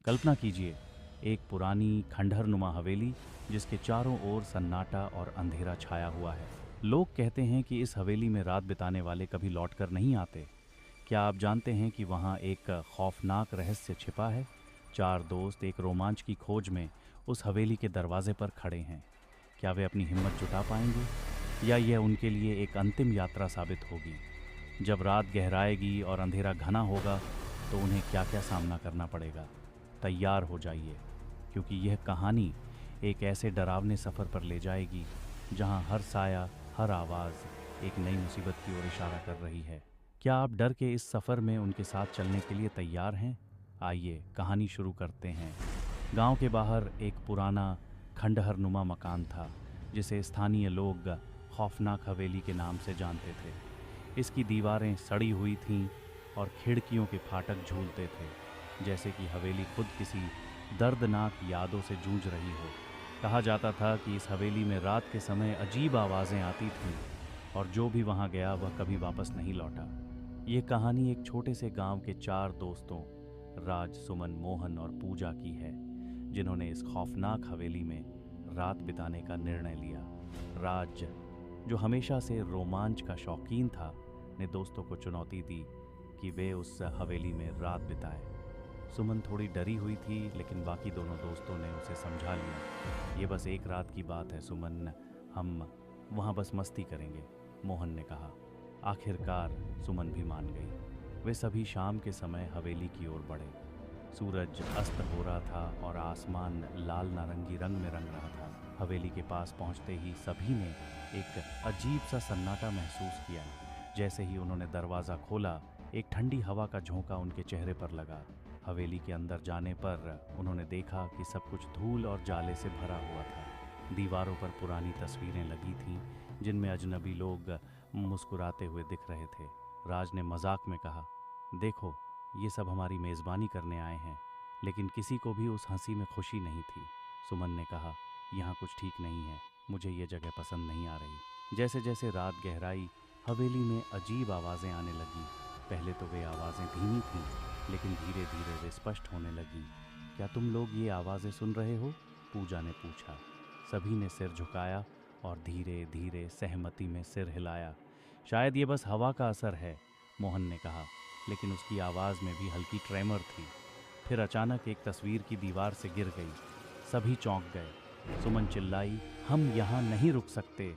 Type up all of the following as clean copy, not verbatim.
कल्पना कीजिए, एक पुरानी खंडहरनुमा हवेली जिसके चारों ओर सन्नाटा और अंधेरा छाया हुआ है। लोग कहते हैं कि इस हवेली में रात बिताने वाले कभी लौटकर नहीं आते। क्या आप जानते हैं कि वहाँ एक खौफनाक रहस्य छिपा है? चार दोस्त एक रोमांच की खोज में उस हवेली के दरवाजे पर खड़े हैं। क्या वे अपनी हिम्मत जुटा पाएंगे, या यह उनके लिए एक अंतिम यात्रा साबित होगी? जब रात गहराएगी और अंधेरा घना होगा तो उन्हें क्या क्या सामना करना पड़ेगा? तैयार हो जाइए, क्योंकि यह कहानी एक ऐसे डरावने सफ़र पर ले जाएगी जहां हर साया, हर आवाज़ एक नई मुसीबत की ओर इशारा कर रही है। क्या आप डर के इस सफ़र में उनके साथ चलने के लिए तैयार हैं? आइए कहानी शुरू करते हैं। गांव के बाहर एक पुराना खंडहरनुमा मकान था, जिसे स्थानीय लोग खौफनाक हवेली के नाम से जानते थे। इसकी दीवारें सड़ी हुई थीं और खिड़कियों के फाटक झूलते थे, जैसे कि हवेली खुद किसी दर्दनाक यादों से जूझ रही हो। कहा जाता था कि इस हवेली में रात के समय अजीब आवाज़ें आती थीं और जो भी वहाँ गया वह कभी वापस नहीं लौटा। ये कहानी एक छोटे से गांव के चार दोस्तों राज, सुमन, मोहन और पूजा की है, जिन्होंने इस खौफनाक हवेली में रात बिताने का निर्णय लिया। राज, जो हमेशा से रोमांच का शौकीन था, ने दोस्तों को चुनौती दी कि वे उस हवेली में रात बिताए। सुमन थोड़ी डरी हुई थी, लेकिन बाकी दोनों दोस्तों ने उसे समझा लिया। ये बस एक रात की बात है सुमन, हम वहाँ बस मस्ती करेंगे, मोहन ने कहा। आखिरकार सुमन भी मान गई। वे सभी शाम के समय हवेली की ओर बढ़े। सूरज अस्त हो रहा था और आसमान लाल नारंगी रंग में रंग रहा था। हवेली के पास पहुंचते ही सभी ने एक अजीब सा सन्नाटा महसूस किया। जैसे ही उन्होंने दरवाज़ा खोला, एक ठंडी हवा का झोंका उनके चेहरे पर लगा। हवेली के अंदर जाने पर उन्होंने देखा कि सब कुछ धूल और जाले से भरा हुआ था। दीवारों पर पुरानी तस्वीरें लगी थीं, जिनमें अजनबी लोग मुस्कुराते हुए दिख रहे थे। राज ने मजाक में कहा, देखो, ये सब हमारी मेज़बानी करने आए हैं। लेकिन किसी को भी उस हंसी में खुशी नहीं थी। सुमन ने कहा, यहाँ कुछ ठीक नहीं है, मुझे ये जगह पसंद नहीं आ रही। जैसे जैसे रात गहराई, हवेली में अजीब आवाज़ें आने लगीं। पहले तो वे आवाज़ें धीमी थीं, लेकिन धीरे धीरे वे स्पष्ट होने लगी। क्या तुम लोग ये आवाज़ें सुन रहे हो? पूजा ने पूछा। सभी ने सिर झुकाया और धीरे धीरे सहमति में सिर हिलाया। शायद ये बस हवा का असर है, मोहन ने कहा, लेकिन उसकी आवाज़ में भी हल्की ट्रेमर थी। फिर अचानक एक तस्वीर की दीवार से गिर गई। सभी चौंक गए। सुमन चिल्लाई, हम यहाँ नहीं रुक सकते।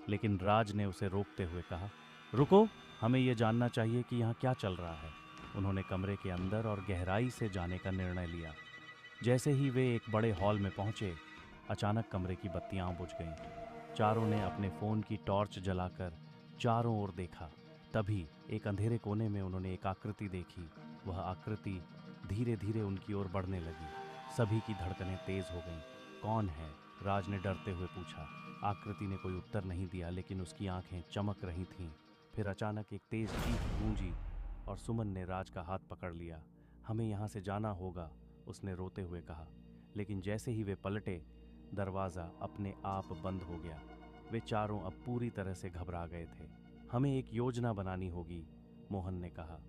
लेकिन राज ने उसे रोकते हुए कहा, रुको, हमें ये जानना चाहिए कि यहाँ क्या चल रहा है। उन्होंने कमरे के अंदर और गहराई से जाने का निर्णय लिया। जैसे ही वे एक बड़े हॉल में पहुंचे, अचानक कमरे की बत्तियां बुझ गईं। चारों ने अपने फ़ोन की टॉर्च जलाकर चारों ओर देखा। तभी एक अंधेरे कोने में उन्होंने एक आकृति देखी। वह आकृति धीरे धीरे उनकी ओर बढ़ने लगी। सभी की धड़कनें तेज हो गईं। कौन है? राज ने डरते हुए पूछा। आकृति ने कोई उत्तर नहीं दिया, लेकिन उसकी आंखें चमक रही थीं। फिर अचानक एक तेज चीख गूंजी और सुमन ने राज का हाथ पकड़ लिया। हमें यहाँ से जाना होगा, उसने रोते हुए कहा। लेकिन जैसे ही वे पलटे, दरवाज़ा अपने आप बंद हो गया। वे चारों अब पूरी तरह से घबरा गए थे। हमें एक योजना बनानी होगी, मोहन ने कहा।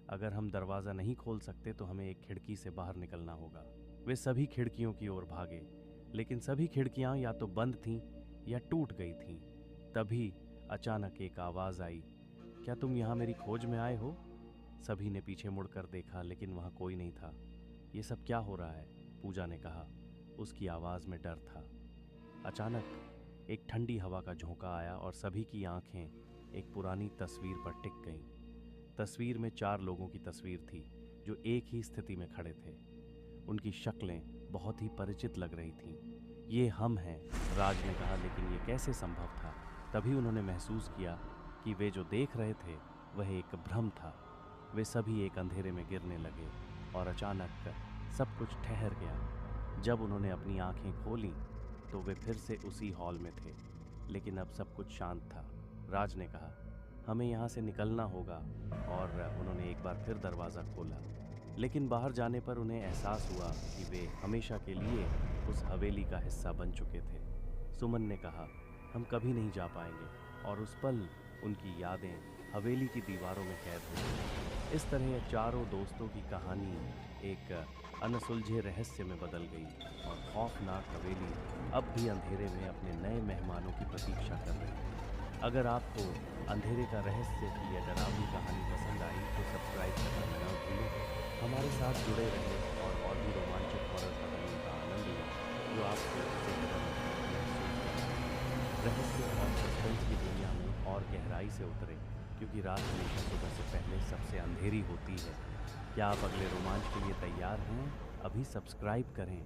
अगर हम दरवाज़ा नहीं खोल सकते तो हमें एक खिड़की से बाहर निकलना होगा। वे सभी खिड़कियों की ओर भागे, लेकिन सभी खिड़कियां या तो बंद थीं या टूट गई थीं। तभी अचानक एक आवाज़ आई, क्या तुम यहाँ मेरी खोज में आए हो? सभी ने पीछे मुड़कर देखा, लेकिन वहाँ कोई नहीं था। ये सब क्या हो रहा है? पूजा ने कहा। उसकी आवाज़ में डर था। अचानक एक ठंडी हवा का झोंका आया और सभी की आंखें एक पुरानी तस्वीर पर टिक गईं। तस्वीर में चार लोगों की तस्वीर थी, जो एक ही स्थिति में खड़े थे। उनकी शक्लें बहुत ही परिचित लग रही थीं। ये हम हैं, राज ने कहा, लेकिन ये कैसे संभव था? तभी उन्होंने महसूस किया कि वे जो देख रहे थे वह एक भ्रम था। वे सभी एक अंधेरे में गिरने लगे और अचानक सब कुछ ठहर गया। जब उन्होंने अपनी आंखें खोलीं तो वे फिर से उसी हॉल में थे, लेकिन अब सब कुछ शांत था। राज ने कहा, हमें यहाँ से निकलना होगा, और उन्होंने एक बार फिर दरवाज़ा खोला। लेकिन बाहर जाने पर उन्हें एहसास हुआ कि वे हमेशा के लिए उस हवेली का हिस्सा बन चुके थे। सुमन ने कहा, हम कभी नहीं जा पाएंगे, और उस पल उनकी यादें हवेली की दीवारों में कैद हो गईं। इस तरह ये चारों दोस्तों की कहानी एक अनसुलझे रहस्य में बदल गई और खौफनाक हवेली अब भी अंधेरे में अपने नए मेहमानों की प्रतीक्षा कर रही है। अगर आपको अंधेरे का रहस्य की यह डरावनी कहानी पसंद आई तो सब्सक्राइब करना न भूलें। हमारे साथ जुड़े रहें और भी रोमांचक हॉरर कहानियों का आनंद लें जो आपको इससे डर महसूस कराएं। रहस्य और सस्पेंस की दुनिया में और गहराई से उतरें, क्योंकि रात हमेशा सुबह से पहले सबसे अंधेरी होती है। क्या आप अगले रोमांच के लिए तैयार हैं? अभी सब्सक्राइब करें।